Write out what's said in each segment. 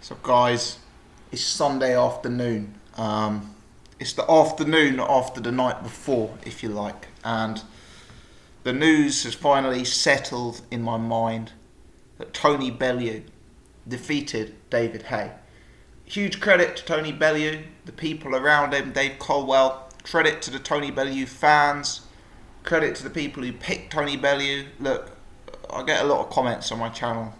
So guys, it's Sunday afternoon. It's the afternoon after the night before, if you like, and the news has finally settled in my mind that Tony Bellew defeated David Haye. Huge credit to Tony Bellew, the people around him, Dave Colwell. Credit to the Tony Bellew fans. Credit to the people who picked Tony Bellew. Look, I get a lot of comments on my channel.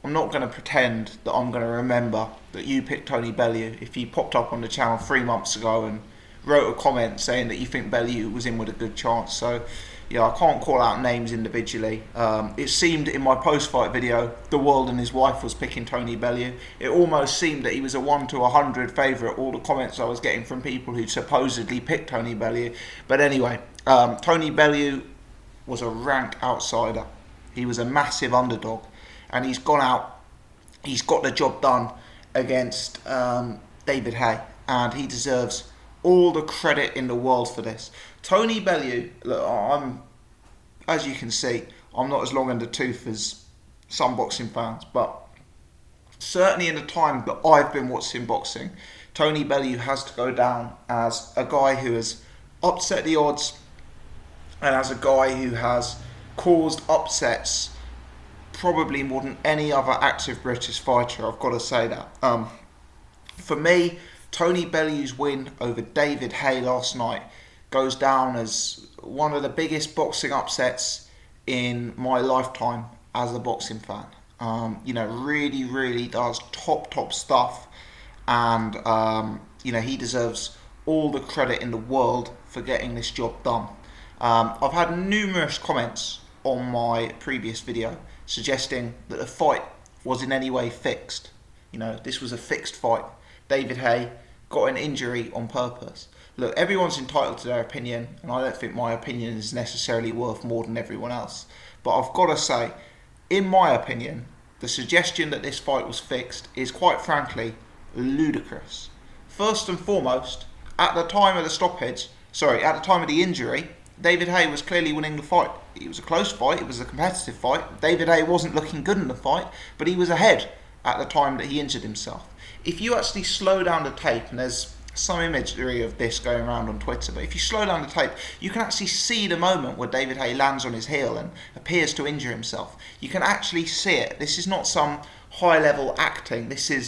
I'm not going to pretend that I'm going to remember that you picked Tony Bellew if you popped up on the channel 3 months ago and wrote a comment saying that you think Bellew was in with a good chance. So, yeah, I can't call out names individually. It seemed in my post-fight video, the world and his wife was picking Tony Bellew. It almost seemed that he was a 1 to 100 favourite, all the comments I was getting from people who supposedly picked Tony Bellew. But anyway, Tony Bellew was a rank outsider. He was a massive underdog. And he's gone out, he's got the job done against David Haye, and he deserves all the credit in the world for this. Tony Bellew, look, as you can see, I'm not as long in the tooth as some boxing fans, but certainly in the time that I've been watching boxing, Tony Bellew has to go down as a guy who has upset the odds and as a guy who has caused upsets probably more than any other active British fighter, I've got to say that. For me, Tony Bellew's win over David Haye last night goes down as one of the biggest boxing upsets in my lifetime as a boxing fan. Really does top stuff, and he deserves all the credit in the world for getting this job done. I've had numerous comments on my previous video suggesting that the fight was in any way fixed. This was a fixed fight. David Haye got an injury on purpose. Look, everyone's entitled to their opinion, and I don't think my opinion is necessarily worth more than everyone else. But I've got to say, in my opinion, the suggestion that this fight was fixed is quite frankly ludicrous. First and foremost, at the time of the injury, David Haye was clearly winning the fight. It was a close fight, it was a competitive fight. David Haye wasn't looking good in the fight, but he was ahead at the time that he injured himself. If you actually slow down the tape, and there's some imagery of this going around on Twitter, but if you slow down the tape, you can actually see the moment where David Haye lands on his heel and appears to injure himself. You can actually see it. This is not some high-level acting. This is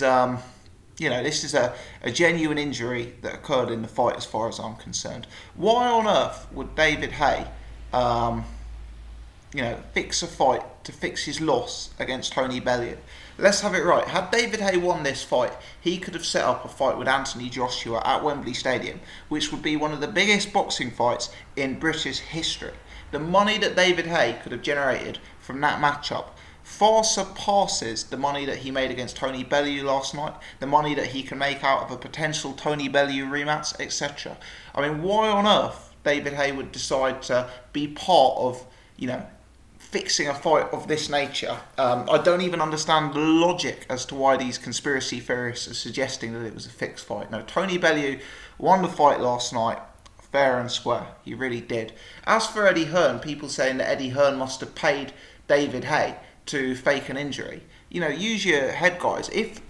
this is a genuine injury that occurred in the fight as far as I'm concerned. Why on earth would David Haye fix a fight to fix his loss against Tony Bellew? Let's have it right. Had David Haye won this fight, he could have set up a fight with Anthony Joshua at Wembley Stadium, which would be one of the biggest boxing fights in British history. The money that David Haye could have generated from that matchup far surpasses the money that he made against Tony Bellew last night, the money that he can make out of a potential Tony Bellew rematch, etc. I mean, why on earth David Haye would decide to be part of, fixing a fight of this nature? I don't even understand the logic as to why these conspiracy theorists are suggesting that it was a fixed fight. No, Tony Bellew won the fight last night, fair and square. He really did. As for Eddie Hearn, people saying that Eddie Hearn must have paid David Haye to fake an injury. Use your head, guys. If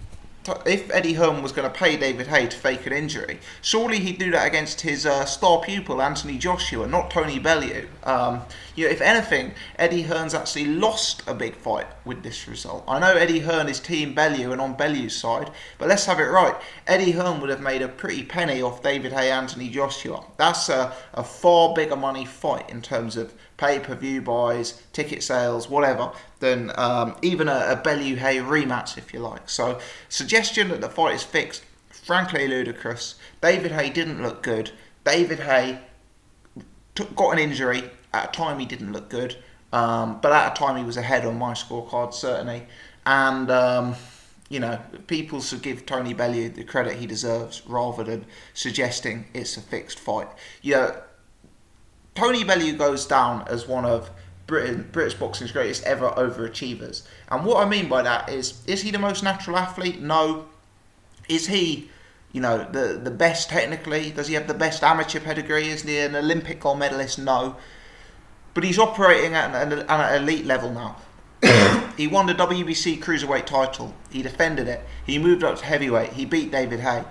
Eddie Hearn was going to pay David Haye to fake an injury, surely he'd do that against his star pupil, Anthony Joshua, not Tony Bellew. If anything, Eddie Hearn's actually lost a big fight with this result. I know Eddie Hearn is Team Bellew and on Bellew's side, but let's have it right. Eddie Hearn would have made a pretty penny off David Haye, Anthony Joshua. That's a far bigger money fight in terms of pay-per-view buys, ticket sales, whatever, than even a Bellew Haye rematch, if you like. So, suggestion that the fight is fixed, frankly ludicrous. David Haye didn't look good. David Haye got an injury at a time he didn't look good, but at a time he was ahead on my scorecard, certainly. And, people should give Tony Bellew the credit he deserves rather than suggesting it's a fixed fight. Tony Bellew goes down as one of British boxing's greatest ever overachievers. And what I mean by that is he the most natural athlete? No. Is he, the best technically? Does he have the best amateur pedigree? Is he an Olympic gold medalist? No. But he's operating at an elite level now. He won the WBC Cruiserweight title. He defended it. He moved up to heavyweight. He beat David Haye.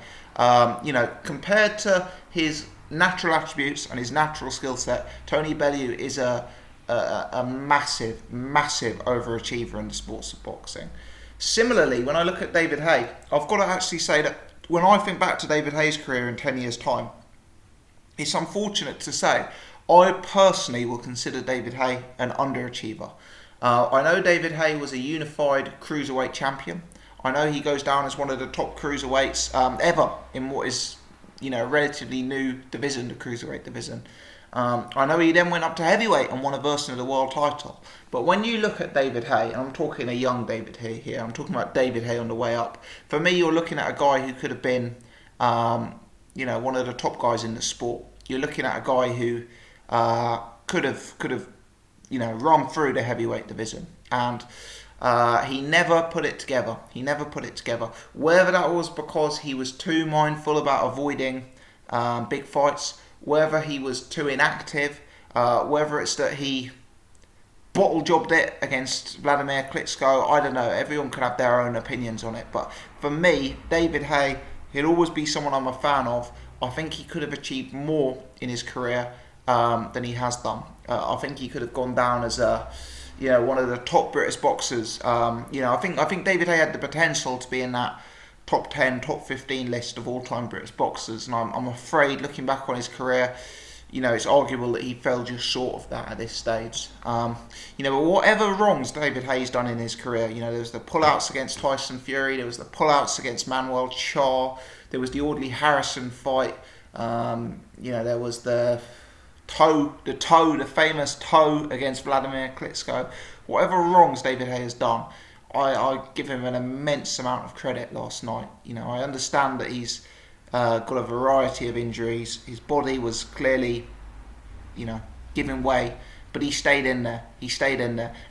Compared to his natural attributes and his natural skill set, Tony Bellew is a massive overachiever in the sports of boxing. Similarly, when I look at David Haye, I've got to actually say that when I think back to David Haye's career in 10 years' time, it's unfortunate to say, I personally will consider David Haye an underachiever. I know David Haye was a unified cruiserweight champion. I know he goes down as one of the top cruiserweights ever in what is, a relatively new division, the cruiserweight division. I know he then went up to heavyweight and won a version of the world title. But when you look at David Haye, and I'm talking a young David Haye here, I'm talking about David Haye on the way up. For me, you're looking at a guy who could have been, one of the top guys in the sport. You're looking at a guy who could have, run through the heavyweight division, and he never put it together. Whether that was because he was too mindful about avoiding big fights, whether he was too inactive, whether it's that he bottle jobbed it against Vladimir Klitschko, I don't know. Everyone can have their own opinions on it. But for me, David Haye, he'll always be someone I'm a fan of. I think he could have achieved more in his career than he has done. I think he could have gone down as one of the top British boxers. I think David Haye had the potential to be in that top 10, top 15 list of all-time British boxers, and I'm afraid, looking back on his career, it's arguable that he fell just short of that at this stage. But whatever wrongs David Haye's done in his career, there was the pullouts against Tyson Fury, there was the pullouts against Manuel Charr, there was the Audley Harrison fight, there was the famous toe against Vladimir Klitschko. Whatever wrongs David Haye has done, I give him an immense amount of credit last night. I understand that he's got a variety of injuries. His body was clearly, giving way, but he stayed in there.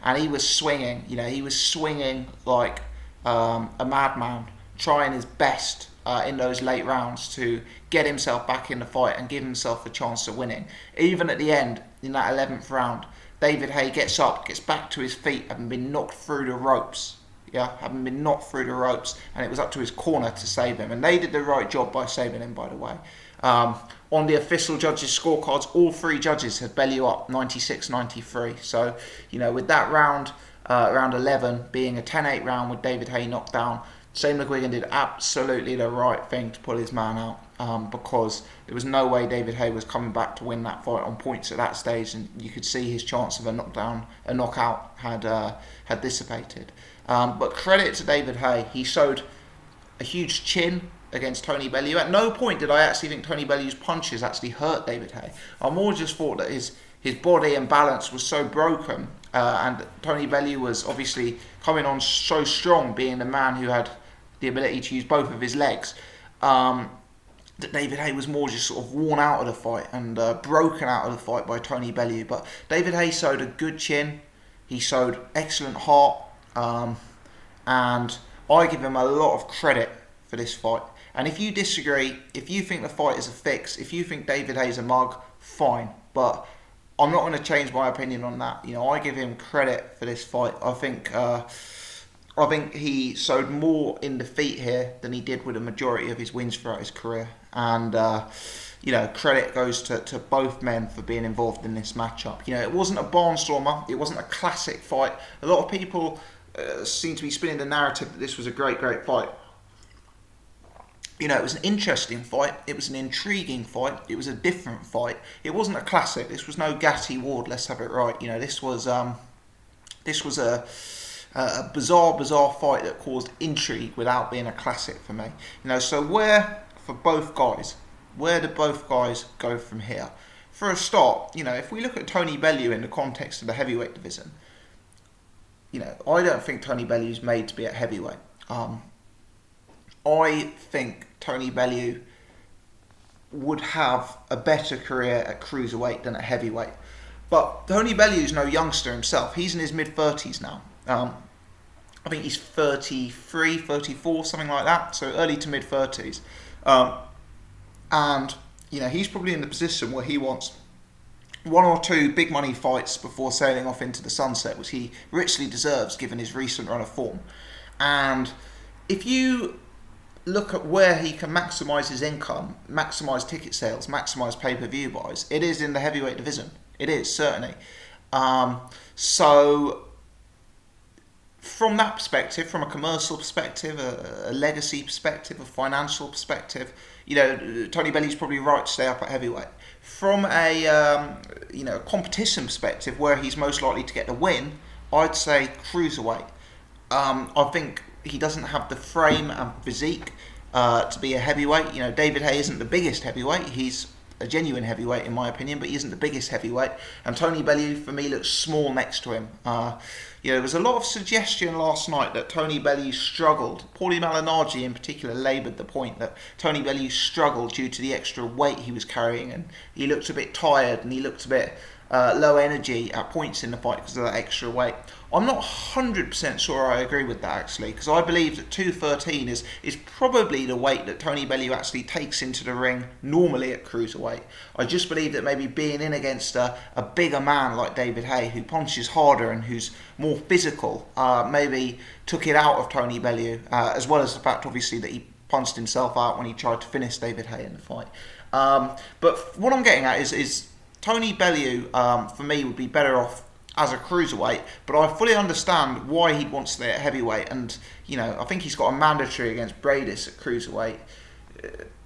And he was swinging. He was swinging like a madman, trying his best in those late rounds to get himself back in the fight and give himself a chance of winning. Even at the end, in that 11th round, David Haye gets up, gets back to his feet, having been knocked through the ropes. And it was up to his corner to save him. And they did the right job by saving him, by the way. On the official judges' scorecards, all three judges had Bellew up 96-93. So, with that round 11 being a 10-8 round with David Haye knocked down, Shane McGuigan did absolutely the right thing to pull his man out, because there was no way David Haye was coming back to win that fight on points at that stage, and you could see his chance of a knockout had dissipated. But credit to David Haye, he showed a huge chin against Tony Bellew. At no point did I actually think Tony Bellew's punches actually hurt David Haye. I more just thought that his body and balance was so broken, and Tony Bellew was obviously coming on so strong, being the man who had the ability to use both of his legs, that David Haye was more just sort of worn out of the fight and broken out of the fight by Tony Bellew. But David Haye showed a good chin, he showed excellent heart, and I give him a lot of credit for this fight. And if you disagree, if you think the fight is a fix, if you think David Haye's a mug, fine. But I'm not going to change my opinion on that. I give him credit for this fight. I think he showed more in defeat here than he did with a majority of his wins throughout his career. And, credit goes to both men for being involved in this matchup. It wasn't a barnstormer. It wasn't a classic fight. A lot of people seem to be spinning the narrative that this was a great fight. It was an interesting fight. It was an intriguing fight. It was a different fight. It wasn't a classic. This was no Gatti Ward. Let's have it right. This was a bizarre fight that caused intrigue without being a classic for me. So where do both guys go from here? For a start, if we look at Tony Bellew in the context of the heavyweight division, I don't think Tony Bellew's made to be at heavyweight. I think Tony Bellew would have a better career at cruiserweight than at heavyweight. But Tony Bellew's no youngster himself. He's in his mid-30s now. I think he's 33, 34, something like that. So early to mid-30s. And, he's probably in the position where he wants one or two big money fights before sailing off into the sunset, which he richly deserves given his recent run of form. And if you look at where he can maximise his income, maximise ticket sales, maximise pay-per-view buys, it is in the heavyweight division. It is, certainly. So from that perspective, from a commercial perspective, a legacy perspective, a financial perspective, Tony Bellew's probably right to stay up at heavyweight. From a competition perspective, where he's most likely to get the win, I'd say cruiserweight. I think he doesn't have the frame and physique to be a heavyweight. David Haye isn't the biggest heavyweight. He's a genuine heavyweight in my opinion, but he isn't the biggest heavyweight. And Tony Bellew, for me, looks small next to him. There was a lot of suggestion last night that Tony Bellew struggled. Paulie Malignaggi in particular laboured the point that Tony Bellew struggled due to the extra weight he was carrying, and he looked a bit tired and he looked a bit low energy at points in the fight because of that extra weight. I'm not 100% sure I agree with that, actually, because I believe that 213 is probably the weight that Tony Bellew actually takes into the ring normally at cruiserweight. I just believe that maybe being in against a bigger man like David Haye, who punches harder and who's more physical, maybe took it out of Tony Bellew, as well as the fact, obviously, that he punched himself out when he tried to finish David Haye in the fight. But what I'm getting at is Tony Bellew, for me, would be better off as a cruiserweight, but I fully understand why he'd want to stay at heavyweight. And I think he's got a mandatory against Bradis at cruiserweight.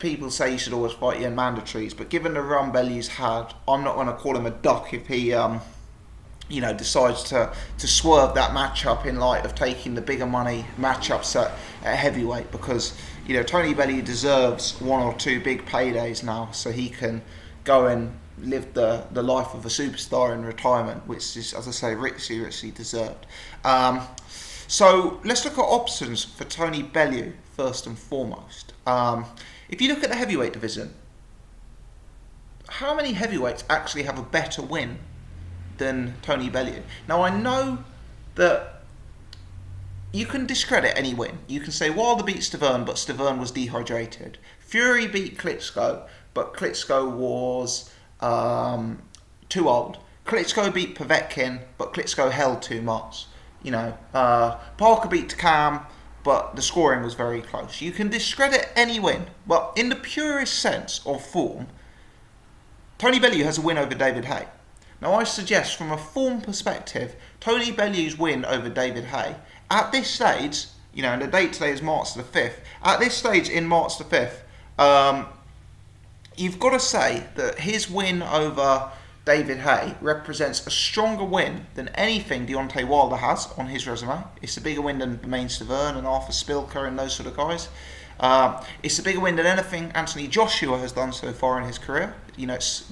People say you should always fight your mandatories, but given the run Bellew's had, I'm not going to call him a duck if he decides to swerve that matchup in light of taking the bigger money matchups at heavyweight, because Tony Bellew deserves one or two big paydays now, so he can go and live the life of a superstar in retirement, which is, as I say, richly deserved. So let's look at options for Tony Bellew first and foremost. If you look at the heavyweight division, how many heavyweights actually have a better win than Tony Bellew? Now, I know that you can discredit any win. You can say Wilder beat Stavern, but Stavern was dehydrated. Fury beat Klitschko, but Klitschko was too old. Klitschko beat Povetkin, but Klitschko held too much. Parker beat Takam, but the scoring was very close. You can discredit any win, but in the purest sense of form, Tony Bellew has a win over David Haye. Now, I suggest from a form perspective, Tony Bellew's win over David Haye, at this stage, and the date today is March the 5th, at this stage in March the 5th, you've got to say that his win over David Haye represents a stronger win than anything Deontay Wilder has on his resume. It's a bigger win than Bermane Stiverne and Arthur Spilker and those sort of guys. It's a bigger win than anything Anthony Joshua has done so far in his career.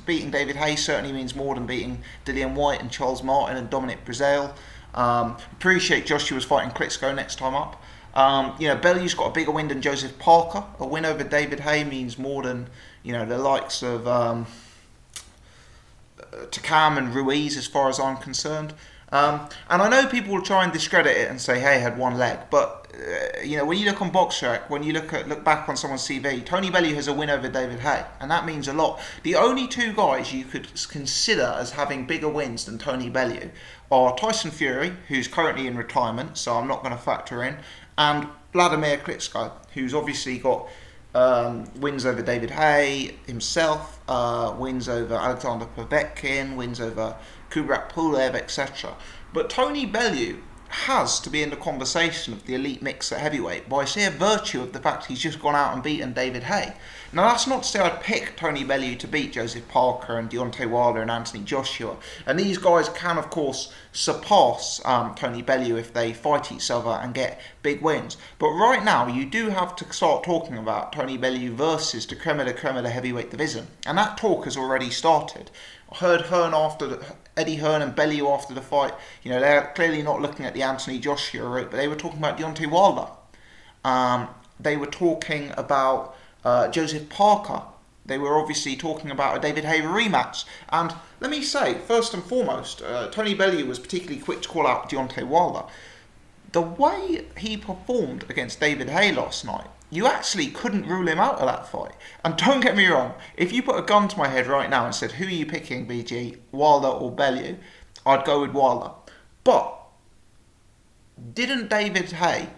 Beating David Haye certainly means more than beating Dillian Whyte and Charles Martin and Dominic Breazeale. Appreciate Joshua's fighting Klitschko next time up. Bellew's got a bigger win than Joseph Parker. A win over David Haye means more than the likes of Takam and Ruiz, as far as I'm concerned. And I know people will try and discredit it and say Haye had one leg, but when you look on BoxRec, when you look back on someone's CV, Tony Bellew has a win over David Haye, and that means a lot. The only two guys you could consider as having bigger wins than Tony Bellew are Tyson Fury, who's currently in retirement, so I'm not going to factor in, and Vladimir Klitschko, who's obviously got wins over David Haye himself, wins over Alexander Povetkin, wins over Kubrat Pulev, etc. But Tony Bellew has to be in the conversation of the elite mix at heavyweight by sheer virtue of the fact he's just gone out and beaten David Haye. Now, that's not to say I'd pick Tony Bellew to beat Joseph Parker and Deontay Wilder and Anthony Joshua. And these guys can, of course, surpass Tony Bellew if they fight each other and get big wins. But right now, you do have to start talking about Tony Bellew versus the creme of the heavyweight division. And that talk has already started. I heard Eddie Hearn and Bellew after the fight. They're clearly not looking at the Anthony Joshua route, but they were talking about Deontay Wilder. They were talking about Joseph Parker. They were obviously talking about a David Haye rematch. And let me say, first and foremost, Tony Bellew was particularly quick to call out Deontay Wilder. the way he performed against David Haye last night, you actually couldn't rule him out of that fight. And don't get me wrong, if you put a gun to my head right now and said, who are you picking, BG, Wilder or Bellew, I'd go with Wilder. But didn't David Haye,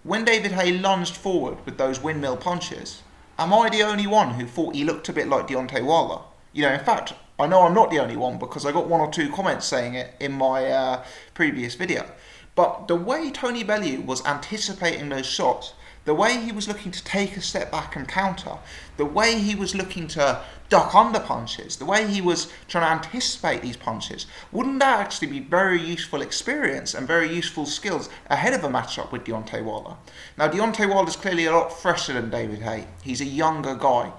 when David Haye lunged forward with those windmill punches, am I the only one who thought he looked a bit like Deontay Wilder? In fact, I know I'm not the only one because I got one or two comments saying it in my previous video. But the way Tony Bellew was anticipating those shots, the way he was looking to take a step back and counter, the way he was looking to duck under punches, the way he was trying to anticipate these punches, wouldn't that actually be very useful experience and very useful skills ahead of a matchup with Deontay Wilder? Now, Deontay Wilder's clearly a lot fresher than David Haye. He's a younger guy.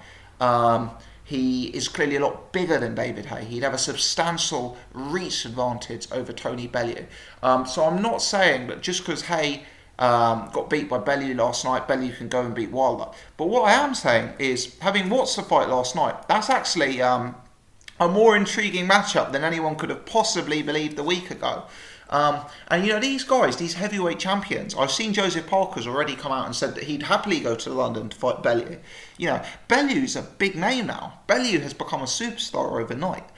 He is clearly a lot bigger than David Haye. He'd have a substantial reach advantage over Tony Bellew. So I'm not saying that just because Haye got beat by Bellew last night, Bellew can go and beat Wilder. But what I am saying is, having watched the fight last night, that's actually a more intriguing matchup than anyone could have possibly believed a week ago. And these guys, these heavyweight champions, I've seen Joseph Parker's already come out and said that he'd happily go to London to fight Bellew. Bellew's a big name now. Bellew has become a superstar overnight.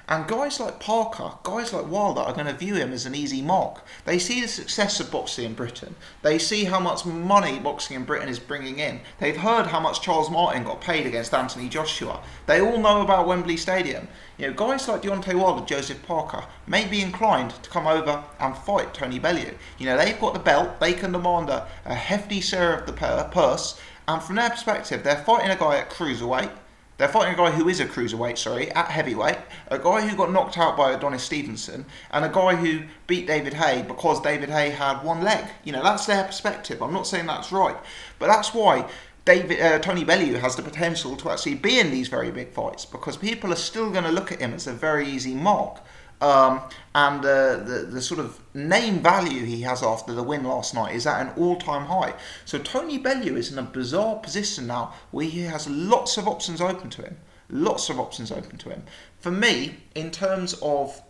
And guys like Parker, guys like Wilder are going to view him as an easy mark. They see the success of boxing in Britain. They see how much money boxing in Britain is bringing in. They've heard how much Charles Martin got paid against Anthony Joshua. They all know about Wembley Stadium. Guys like Deontay Wilder, Joseph Parker may be inclined to come over and fight Tony Bellew. They've got the belt. They can demand a hefty share of the purse. And from their perspective, they're fighting a guy at cruiserweight. They're fighting a guy who is a cruiserweight, at heavyweight, a guy who got knocked out by Adonis Stevenson, and a guy who beat David Haye because David Haye had one leg. That's their perspective. I'm not saying that's right, but that's why Tony Bellew has the potential to actually be in these very big fights, because people are still going to look at him as a very easy mark. And the sort of name value he has after the win last night is at an all-time high. So Tony Bellew is in a bizarre position now where he has lots of options open to him. Lots of options open to him. For me, in terms of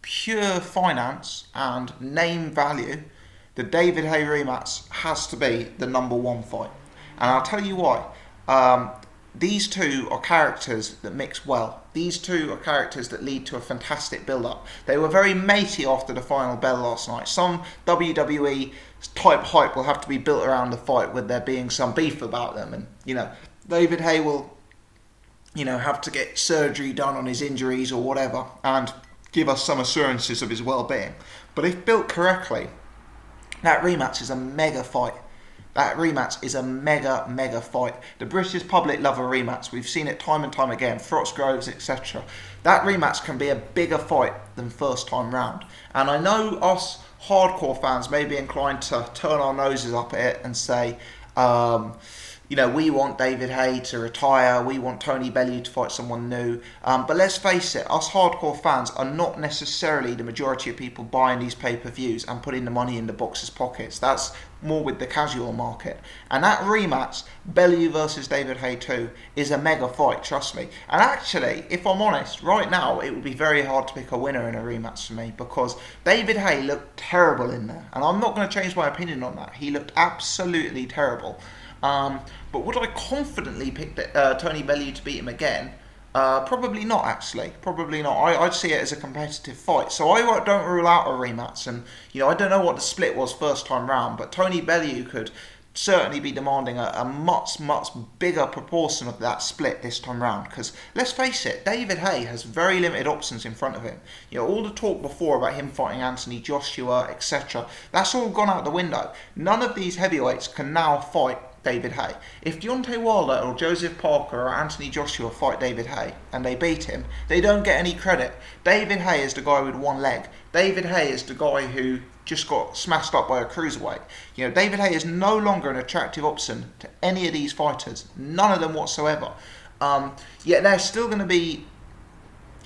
pure finance and name value, the David Haye rematch has to be the number one fight. And I'll tell you why. These two are characters that mix well. These two are characters that lead to a fantastic build-up. They were very matey after the final bell last night. Some WWE type hype will have to be built around the fight with there being some beef about them. And, David Haye will, have to get surgery done on his injuries or whatever and give us some assurances of his well-being. But if built correctly, that rematch is a mega fight. That rematch is a mega fight. The British public love a rematch. We've seen it time and time again, Frost-Groves, etc. That rematch can be a bigger fight than first time round. And I know us hardcore fans may be inclined to turn our noses up at it and say, we want David Haye to retire, we want Tony Bellew to fight someone new. But let's face it, us hardcore fans are not necessarily the majority of people buying these pay-per-views and putting the money in the boxers' pockets. That's more with the casual market. And that rematch, Bellew versus David Haye 2, is a mega fight, trust me. And actually, if I'm honest, right now it would be very hard to pick a winner in a rematch for me, because David Haye looked terrible in there. And I'm not going to change my opinion on that. He looked absolutely terrible. But would I confidently pick Tony Bellew to beat him again? Probably not, actually. Probably not. I'd see it as a competitive fight. So I don't rule out a rematch. And, I don't know what the split was first time round, but Tony Bellew could certainly be demanding a much bigger proportion of that split this time round. Because, let's face it, David Haye has very limited options in front of him. All the talk before about him fighting Anthony Joshua, etc., that's all gone out the window. None of these heavyweights can now fight David Haye. If Deontay Wilder or Joseph Parker or Anthony Joshua fight David Haye and they beat him, they don't get any credit. David Haye is the guy with one leg. David Haye is the guy who just got smashed up by a cruiserweight. David Haye is no longer an attractive option to any of these fighters. None of them whatsoever. Yet they're still going to be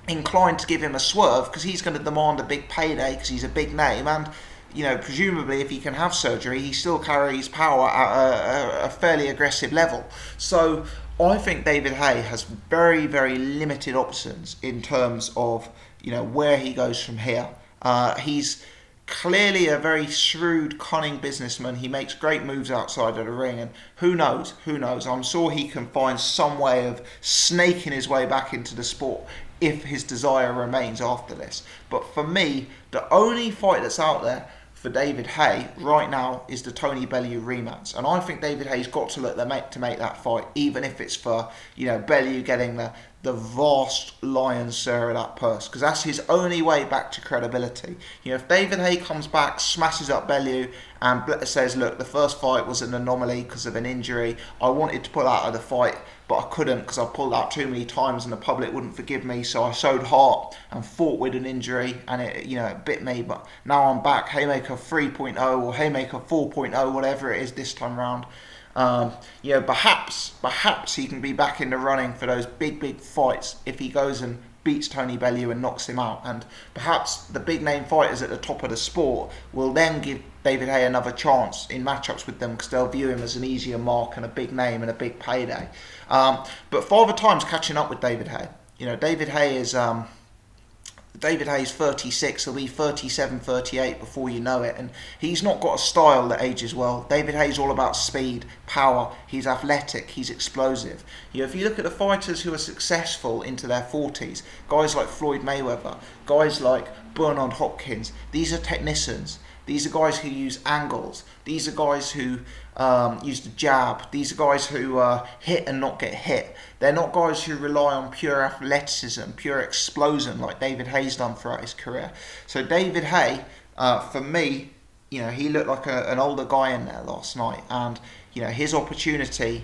inclined to give him a swerve because he's going to demand a big payday because he's a big name, and presumably if he can have surgery, he still carries power at a fairly aggressive level. So I think David Haye has very limited options in terms of, where he goes from here. He's clearly a very shrewd, cunning businessman. He makes great moves outside of the ring, and who knows? Who knows? I'm sure he can find some way of snaking his way back into the sport if his desire remains after this. But for me, the only fight that's out there for David Haye right now is the Tony Bellew rematch, and I think David Haye's got to look to make that fight, even if it's for Bellew getting the vast lion's share of that purse, because that's his only way back to credibility. If David Haye comes back, smashes up Bellew, and says, look, the first fight was an anomaly because of an injury, I wanted to pull out of the fight, but I couldn't because I pulled out too many times and the public wouldn't forgive me, so I showed heart and fought with an injury, and it bit me, but now I'm back, Haymaker 3.0 or Haymaker 4.0, whatever it is this time round. Perhaps he can be back in the running for those big fights if he goes and beats Tony Bellew and knocks him out, and perhaps the big name fighters at the top of the sport will then give David Haye another chance in matchups with them, because they'll view him as an easier mark and a big name and a big payday. But Father Time's catching up with David Haye. David Haye's 36, he'll be 37, 38 before you know it, and he's not got a style that ages well. David Haye's all about speed, power, he's athletic, he's explosive. If you look at the fighters who are successful into their 40s, guys like Floyd Mayweather, guys like Bernard Hopkins, these are technicians. These are guys who use angles. These are guys who use the jab. These are guys who hit and not get hit. They're not guys who rely on pure athleticism, pure explosion like David Haye's done throughout his career. So David Haye, for me, he looked like an older guy in there last night, and his opportunity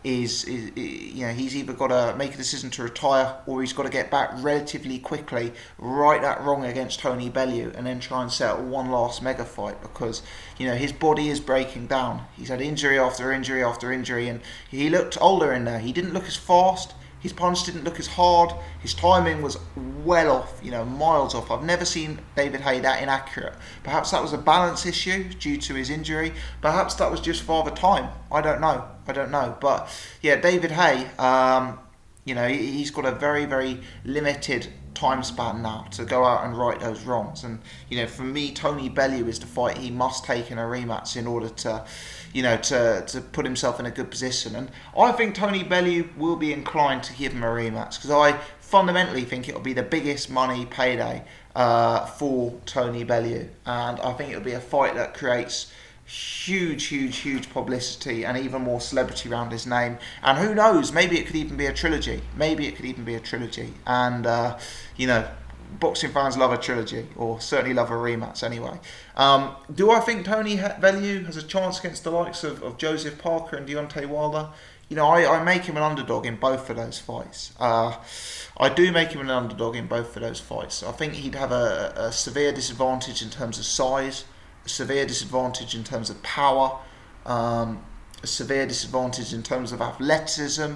is he's either got to make a decision to retire, or he's got to get back relatively quickly, right that wrong against Tony Bellew, and then try and settle one last mega fight, because his body is breaking down. He's had injury after injury after injury, and he looked older in there. He didn't look as fast. His punch didn't look as hard. His timing was well off, miles off. I've never seen David Haye that inaccurate. Perhaps that was a balance issue due to his injury. Perhaps that was just Father Time. I don't know. But yeah, David Haye, he's got a very, very limited time span now to go out and right those wrongs. And for me, Tony Bellew is the fight he must take in a rematch in order to put himself in a good position. And I think Tony Bellew will be inclined to give him a rematch, because I fundamentally think it'll be the biggest money payday for Tony Bellew, and I think it'll be a fight that creates huge publicity and even more celebrity around his name. And who knows, maybe it could even be a trilogy. And boxing fans love a trilogy, or certainly love a rematch anyway. Do I think Tony Bellew has a chance against the likes of Joseph Parker and Deontay Wilder? I make him an underdog in both of those fights. I do make him an underdog in both of those fights. I think he'd have a severe disadvantage in terms of size, a severe disadvantage in terms of power, a severe disadvantage in terms of athleticism.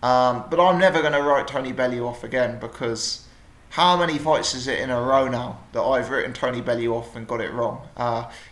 But I'm never going to write Tony Bellew off again, because how many fights is it in a row now that I've written Tony Bellew off and got it wrong?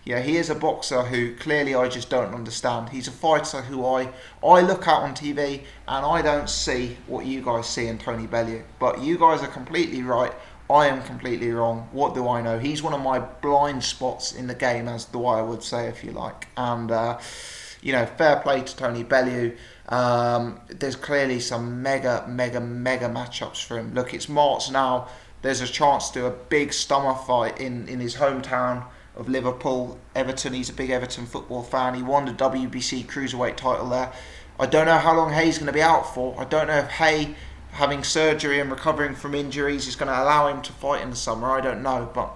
He is a boxer who clearly I just don't understand. He's a fighter who I look at on TV and I don't see what you guys see in Tony Bellew. But you guys are completely right. I am completely wrong. What do I know? He's one of my blind spots in the game, as the way I would say, if you like. And fair play to Tony Bellew. There's clearly some mega matchups for him. Look, it's March now. There's a chance to do a big summer fight in his hometown of Liverpool, Everton. He's a big Everton football fan. He won the WBC Cruiserweight title there. I don't know how long Haye's going to be out for. I don't know if Haye, having surgery and recovering from injuries, is going to allow him to fight in the summer. I don't know, but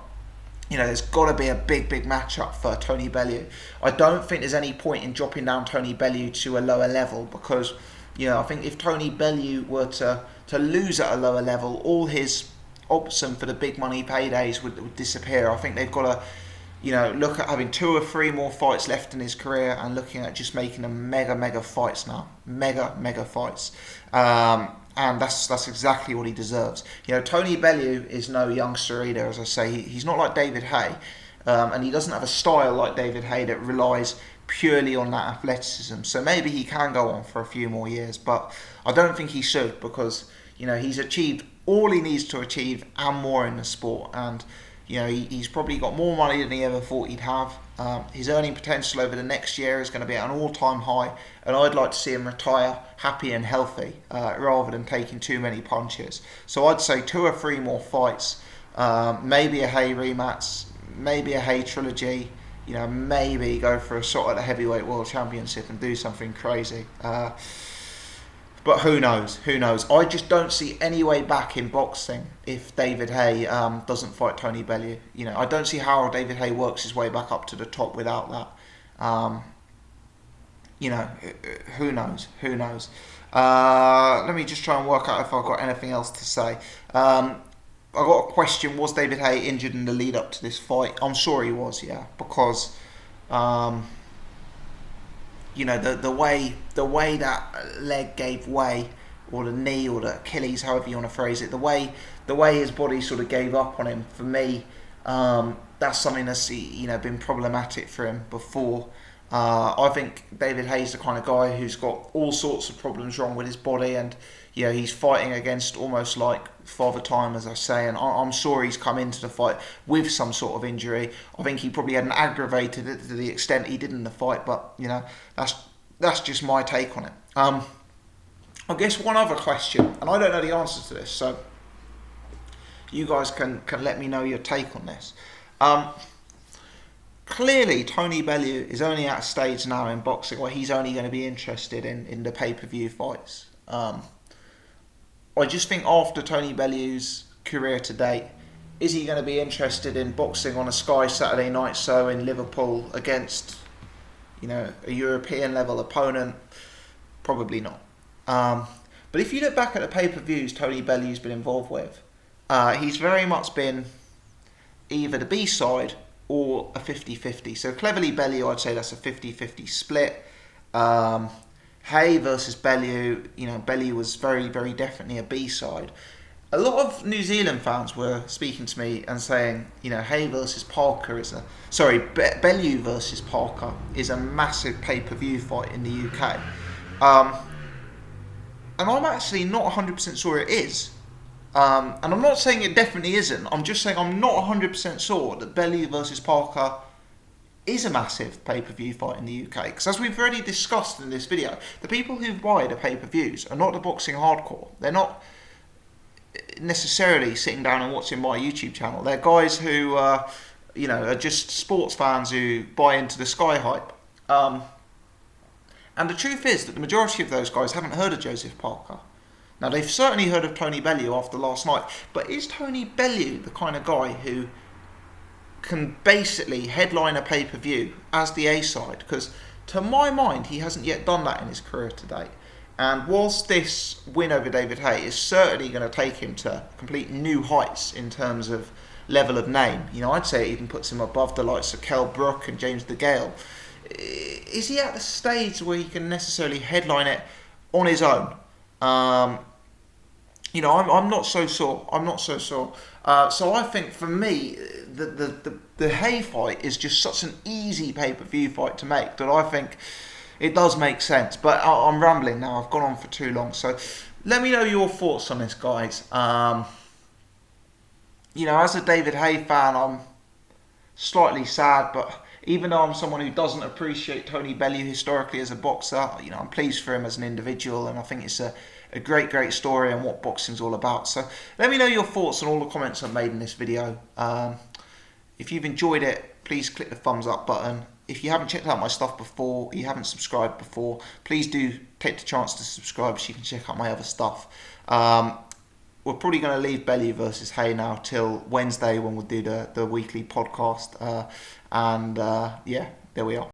there's got to be a big matchup for Tony Bellew. I don't think there's any point in dropping down Tony Bellew to a lower level, because I think if Tony Bellew were to lose at a lower level, all his option for the big money paydays would disappear. I think they've got to look at having 2 or 3 more fights left in his career and looking at just making them mega fights now. Mega fights. And that's exactly what he deserves. Tony Bellew is no youngster either, as I say. He's not like David Haye, and he doesn't have a style like David Haye that relies purely on that athleticism. So maybe he can go on for a few more years, but I don't think he should, because he's achieved all he needs to achieve and more in the sport. And You know, he's probably got more money than he ever thought he'd have. His earning potential over the next year is going to be at an all-time high, and I'd like to see him retire happy and healthy rather than taking too many punches. So I'd say 2 or 3 more fights, maybe a Haye rematch, maybe a Haye trilogy. You know, maybe go for a shot at the heavyweight world championship and do something crazy. But who knows? Who knows? I just don't see any way back in boxing if David Haye doesn't fight Tony Bellew. You know, I don't see how David Haye works his way back up to the top without that. You know, who knows? Who knows? Let me just try and work out if I've got anything else to say. I got a question: was David Haye injured in the lead up to this fight? I'm sure he was, yeah, because. You know, the way that leg gave way, or the knee, or the Achilles, however you want to phrase it, the way his body sort of gave up on him. For me, that's something that's been problematic for him before. I think David Haye's the kind of guy who's got all sorts of problems wrong with his body, and he's fighting against almost like father time, as I say, and I'm sure he's come into the fight with some sort of injury. I think he probably hadn't aggravated it to the extent he did in the fight, but that's just my take on it. I guess one other question, and I don't know the answer to this, so you guys can let me know your take on this. Clearly, Tony Bellew is only at a stage now in boxing where he's only going to be interested in the pay-per-view fights. I just think after Tony Bellew's career to date, is he going to be interested in boxing on a Sky Saturday night show in Liverpool against, a European level opponent? Probably not. But if you look back at the pay-per-views Tony Bellew's been involved with, he's very much been either the B-side or a 50-50. So cleverly Bellew, I'd say that's a 50-50 split. Haye versus Bellew, Bellew was very, very definitely a B-side. A lot of New Zealand fans were speaking to me and saying, Haye versus Parker Bellew versus Parker is a massive pay-per-view fight in the UK. And I'm actually not 100% sure it is. And I'm not saying it definitely isn't. I'm just saying I'm not 100% sure that Bellew versus Parker is a massive pay-per-view fight in the UK. Because as we've already discussed in this video, the people who buy the pay-per-views are not the boxing hardcore. They're not necessarily sitting down and watching my YouTube channel. They're guys who, are just sports fans who buy into the Sky hype. And the truth is that the majority of those guys haven't heard of Joseph Parker. Now, they've certainly heard of Tony Bellew after last night, but is Tony Bellew the kind of guy who can basically headline a pay-per-view as the A-side? Because to my mind, he hasn't yet done that in his career to date. And whilst this win over David Haye is certainly going to take him to complete new heights in terms of level of name, I'd say it even puts him above the likes of Kell Brook and James DeGale. Is he at the stage where he can necessarily headline it on his own? I'm not so sure. So I think for me, the Haye fight is just such an easy pay-per-view fight to make that I think it does make sense. But I'm rambling now. I've gone on for too long. So let me know your thoughts on this, guys. As a David Haye fan, I'm slightly sad, but even though I'm someone who doesn't appreciate Tony Bellew historically as a boxer, I'm pleased for him as an individual, and I think it's a great, great story and what boxing's all about. So let me know your thoughts on all the comments I've made in this video. If you've enjoyed it, please click the thumbs up button. If you haven't checked out my stuff before, you haven't subscribed before, please do take the chance to subscribe so you can check out my other stuff. We're probably going to leave Bellew versus Haye now till Wednesday when we'll do the weekly podcast. There we are.